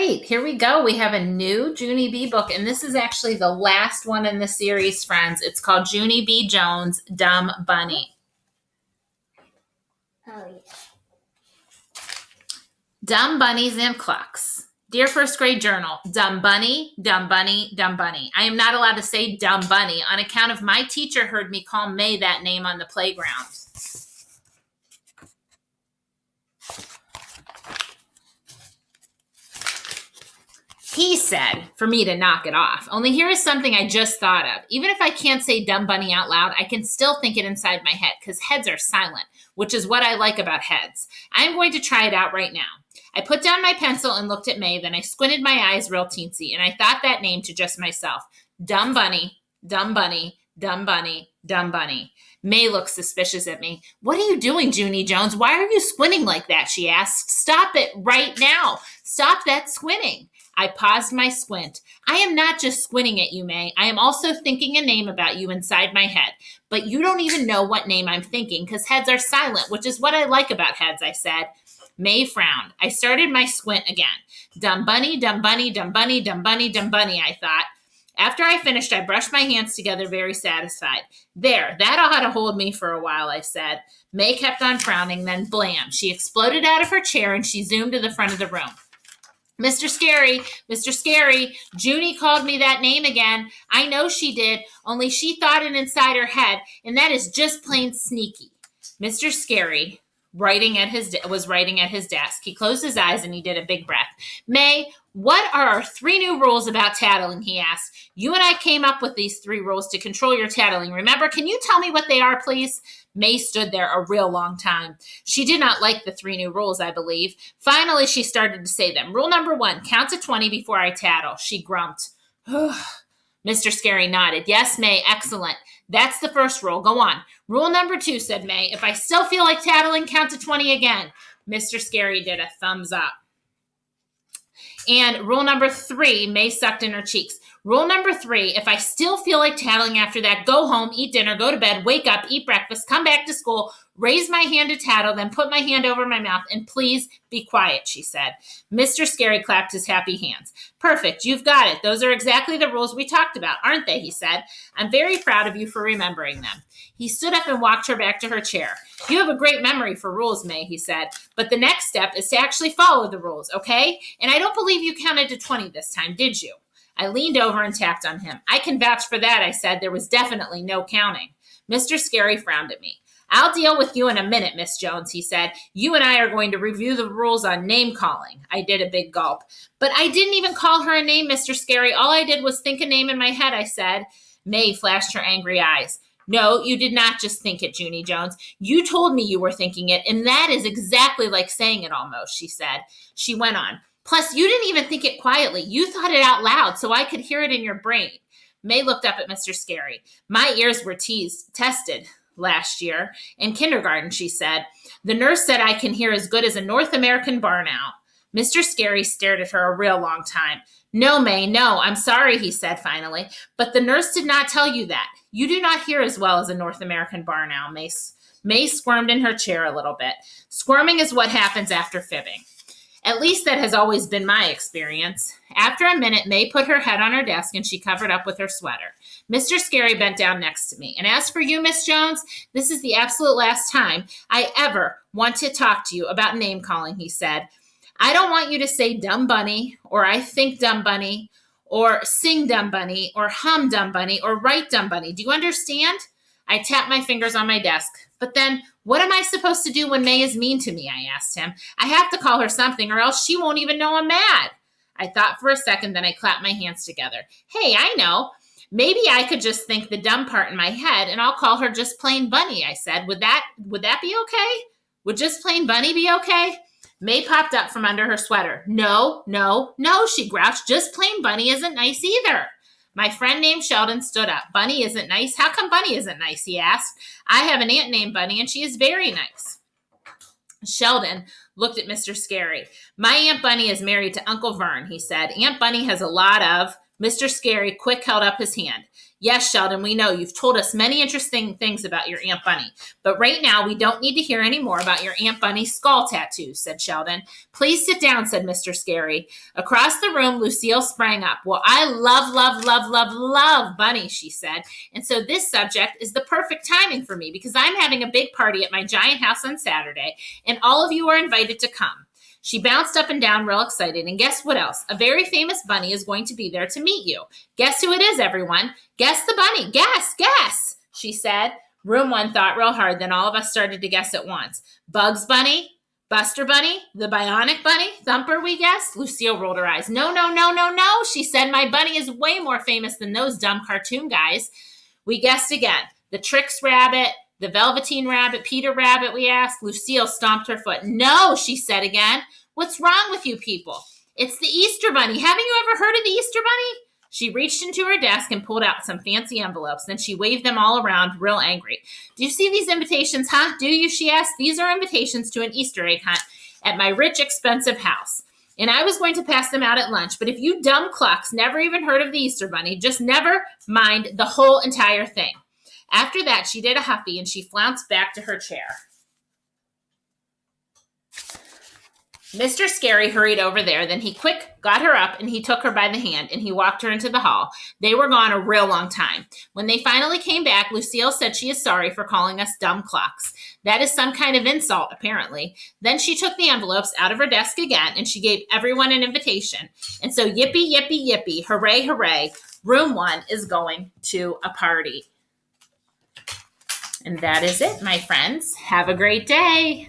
right, here we go. We have a new Junie B book, and this is actually the last one in the series, friends. It's called Junie B. Jones, Dumb Bunny. Oh, yeah. Dumb Bunnies and Clucks. Dear First Grade Journal, dumb bunny, dumb bunny, dumb bunny. I am not allowed to say dumb bunny on account of my teacher heard me call May that name on the playground. He said for me to knock it off. Only here is something I just thought of. Even if I can't say dumb bunny out loud, I can still think it inside my head because heads are silent, which is what I like about heads. I am going to try it out right now. I put down my pencil and looked at May, then I squinted my eyes real teensy, and I thought that name to just myself. Dumb bunny, dumb bunny, dumb bunny, dumb bunny. May looked suspicious at me. What are you doing, Junie Jones? Why are you squinting like that? She asked. Stop it right now. Stop that squinting. I paused my squint. I am not just squinting at you, May. I am also thinking a name about you inside my head. But you don't even know what name I'm thinking because heads are silent, which is what I like about heads, I said. May frowned. I started my squint again. Dumb bunny, dumb bunny, dumb bunny, dumb bunny, dumb bunny, I thought. After I finished, I brushed my hands together, very satisfied. There, that ought to hold me for a while, I said. May kept on frowning, then blam. She exploded out of her chair and she zoomed to the front of the room. Mr. Scary, Junie called me that name again. I know she did, only she thought it inside her head, and that is just plain sneaky. Mr. Scary was writing at his desk. He closed his eyes and he did a big breath. May, what are our 3 new rules about tattling, he asked. You and I came up with these 3 rules to control your tattling. Remember, can you tell me what they are, please? May stood there a real long time. She did not like the 3 new rules, I believe. Finally, she started to say them. Rule number 1, count to 20 before I tattle. She grumped. Mr. Scary nodded. Yes, May, excellent. That's the first rule. Go on. Rule number 2, said May. If I still feel like tattling, count to 20 again. Mr. Scary did a thumbs up. And rule number 3, May sucked in her cheeks. Rule number 3, if I still feel like tattling after that, go home, eat dinner, go to bed, wake up, eat breakfast, come back to school, raise my hand to tattle, then put my hand over my mouth, and please be quiet, she said. Mr. Scary clapped his happy hands. Perfect, you've got it. Those are exactly the rules we talked about, aren't they, he said. I'm very proud of you for remembering them. He stood up and walked her back to her chair. You have a great memory for rules, May, he said. But the next step is to actually follow the rules, okay? And I don't believe you counted to 20 this time, did you? I leaned over and tapped on him. I can vouch for that, I said. There was definitely no counting. Mr. Scary frowned at me. I'll deal with you in a minute, Miss Jones, he said. You and I are going to review the rules on name calling. I did a big gulp. But I didn't even call her a name, Mr. Scary. All I did was think a name in my head, I said. May flashed her angry eyes. No, you did not just think it, Junie Jones. You told me you were thinking it, and that is exactly like saying it almost, she said. She went on. Plus, you didn't even think it quietly. You thought it out loud so I could hear it in your brain. May looked up at Mr. Scary. My ears were tested last year in kindergarten, she said. The nurse said I can hear as good as a North American barn owl. Mr. Scary stared at her a real long time. No, May, no, I'm sorry, he said finally. But the nurse did not tell you that. You do not hear as well as a North American barn owl, May. May squirmed in her chair a little bit. Squirming is what happens after fibbing. At least that has always been my experience. After a minute, May put her head on her desk and she covered up with her sweater. Mr. Scary bent down next to me. And as for you, Miss Jones, this is the absolute last time I ever want to talk to you about name calling, he said. I don't want you to say dumb bunny, or I think dumb bunny, or sing dumb bunny, or hum dumb bunny, or write dumb bunny. Do you understand? I tapped my fingers on my desk. But then, what am I supposed to do when May is mean to me? I asked him. I have to call her something or else she won't even know I'm mad. I thought for a second, then I clapped my hands together. Hey, I know. Maybe I could just think the dumb part in my head and I'll call her just plain Bunny, I said. Would that be okay? Would just plain Bunny be okay? May popped up from under her sweater. No, she grouched. Just plain Bunny isn't nice either. My friend named Sheldon stood up. Bunny isn't nice? How come Bunny isn't nice? He asked. I have an aunt named Bunny, and she is very nice. Sheldon looked at Mr. Scary. My Aunt Bunny is married to Uncle Vern, he said. Aunt Bunny has a lot of Mr. Scary quick held up his hand. Yes, Sheldon, we know you've told us many interesting things about your Aunt Bunny, but right now we don't need to hear any more about your Aunt Bunny's skull tattoo, said Sheldon. Please sit down, said Mr. Scary. Across the room, Lucille sprang up. Well, I love Bunny, she said, and so this subject is the perfect timing for me because I'm having a big party at my giant house on Saturday, and all of you are invited to come. She bounced up and down real excited, and guess what else? A very famous bunny is going to be there to meet you. Guess who it is, everyone? Guess the bunny. Guess, she said. Room 1 thought real hard, then all of us started to guess at once. Bugs Bunny? Buster Bunny? The Bionic Bunny? Thumper, we guessed? Lucille rolled her eyes. No, she said. My bunny is way more famous than those dumb cartoon guys. We guessed again. The Trix Rabbit, the Velveteen Rabbit, Peter Rabbit, we asked. Lucille stomped her foot. No, she said again. What's wrong with you people? It's the Easter Bunny. Haven't you ever heard of the Easter Bunny? She reached into her desk and pulled out some fancy envelopes. Then she waved them all around, real angry. Do you see these invitations, huh? Do you, she asked. These are invitations to an Easter egg hunt at my rich, expensive house. And I was going to pass them out at lunch. But if you dumb clucks never even heard of the Easter Bunny, just never mind the whole entire thing. After that, she did a huffy and she flounced back to her chair. Mr. Scary hurried over there. Then he quick got her up and he took her by the hand and he walked her into the hall. They were gone a real long time. When they finally came back, Lucille said she is sorry for calling us dumb clucks. That is some kind of insult, apparently. Then she took the envelopes out of her desk again and she gave everyone an invitation. And so yippee, yippee, yippee, hooray, hooray, room 1 is going to a party. And that is it, my friends. Have a great day.